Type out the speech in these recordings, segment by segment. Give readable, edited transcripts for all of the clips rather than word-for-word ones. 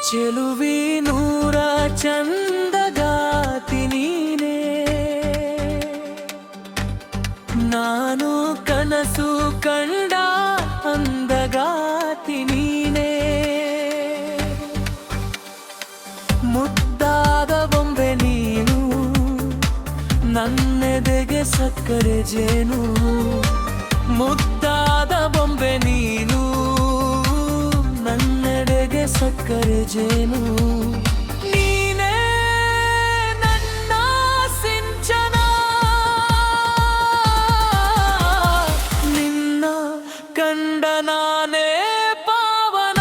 ಚೆಲುವಿ ನೂರ ಚಂದಗಾತಿ ನೀನೇ, ನಾನು ಕನಸು ಕಂಡ ಅಂದಗಾತಿ ನೀನೇ. ಮುದ್ದಾದ ಬೊಂಬೆ ನೀನು, ನನ್ನೆದೆಗೆ ಸಕ್ಕರೆ ಜೇನು. ಮುದ್ದಾದ ಬೊಂಬೆ ನೀನು, ನನ್ನೆಡೆಗೆ ಸಕ್ಕರೆ ಜೇನು. ನೀನೇ ನನ್ನ ಸಿಂಚನ, ನಿನ್ನ ಕಂಡ ನಾನೇ ಪಾವನ.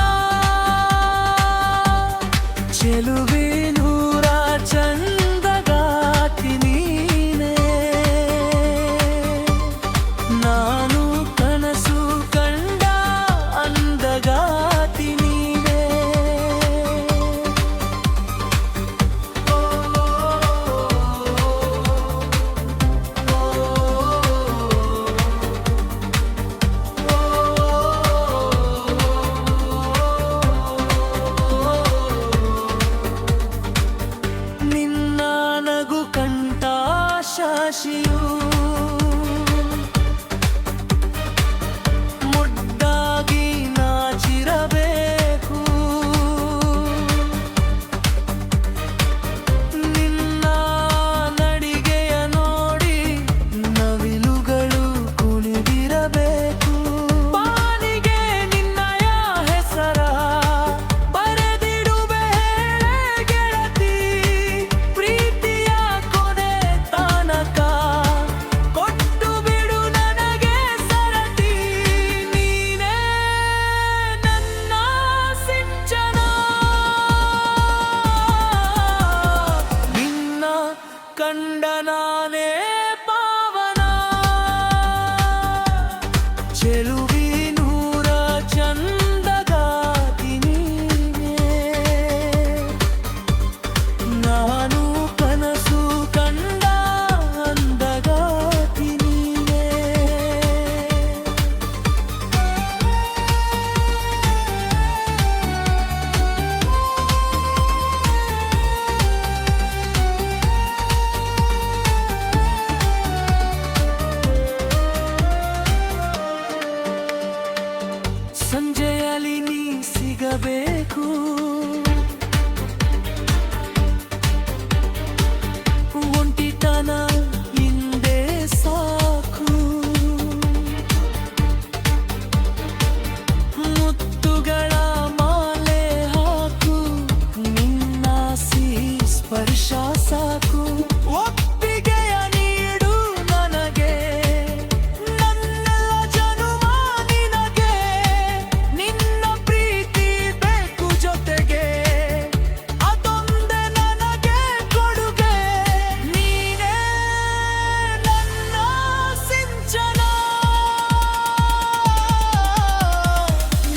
ಚೆಲುವೆ ನೂರ ಚಂದಗಾತಿ ನೀನೇ, ನಾನು ಕನಸು ಕಂಡ ಅಂದಗಾತಿ ನೀನೇ. ನಿನ್ನ ನಗು ಕಂಠ ಶಾಶಿಯು, ಮುದ್ದಾಗಿ ನಾಚಿರಬೇಕು. ನಿನ್ನ ನಡಿಗೆಯ ನೋಡಿ ನವಿಲುಗಳು ಕುಣಿದಿರಬೇಕು. ಬಾನಿಗೆ ನಿನ್ನಯ ಹೆಸರ ಬರೆದಿಡುವೆ ಹೇಳೆ ಗೆಳತಿ. ಪ್ರೀತಿಯ ಕೊನೆ ತನಕ ಕೊಟ್ಟು ಬಿಡು ನನಗೆ ಸರತಿ. ನೀನೇ ನನ್ನ ಸಿಂಚನ, ನಿನ್ನ ಕಂಡ ನಾನೇ ಪಾವನ. ಚೆಲುವಿ ನೂರ ಚಂದಗಾತಿ ನೀನೇ, ನಾನು ಕನಸು ಕಂಡ ಅಂದಗಾತಿ ನೀನೇ. ಸಂಜೆಯಲ್ಲಿ ನೀ ಸಿಗಬೇಕು, ಒಂಟಿತನ ಹಿಂದೆ ಸಾಕು. ಮುತ್ತುಗಳ ಮಾಲೆ ಹಾಕು, ನಿನ್ನ ಸ್ಪರ್ಶ ಸಾಕು. ಒಪ್ಪಿಗೆಯ ನೀಡು ನನಗೆ, ನನ್ನೆಲ್ಲ ಜನುಮ ನಿನಗೆ. ನಿನ್ನ ಪ್ರೀತಿ ಬೇಕು ಜೊತೆಗೆ, ಅದೊಂದೇ ನನಗೆ ಕೊಡುಗೆ. ನೀನೇ ನನ್ನ ಸಿಂಚನ,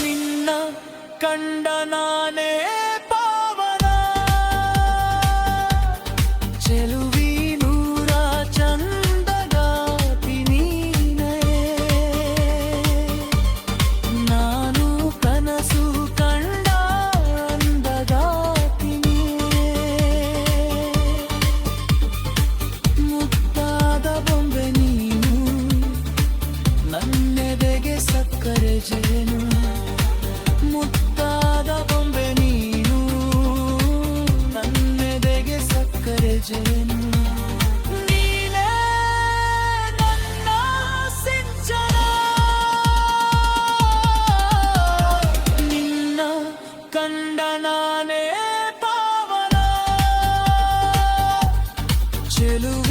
ನಿನ್ನ ಕಂಡ ನಾನೇ ಪಾವನ. ಚೆಲುವಿ ನೂರ ಚಂದಗಾತಿ ನೀನೇ, ನಾನು ಕನಸು ಕಂಡ ಅಂದಗಾತಿ ನೀನೇ. ಮುದ್ದಾದ ಬೊಂಬೆ ನೀನು, ನನ್ನೆದೆಗೆ ಸಕ್ಕರೆ ಜೇನು. ಮುದ್ದಾದ ಬೊಂಬೆ ನೀನು, ನನ್ನೆದೆಗೆ ಸಕ್ಕರೆ ಜೇನು. ನೀನೇ ನನ್ನ ಸಿಂಚನ, ನಿನ್ನ ಕಂಡ ನಾನೇ ಪಾವನ. ಚೆಲುವೆ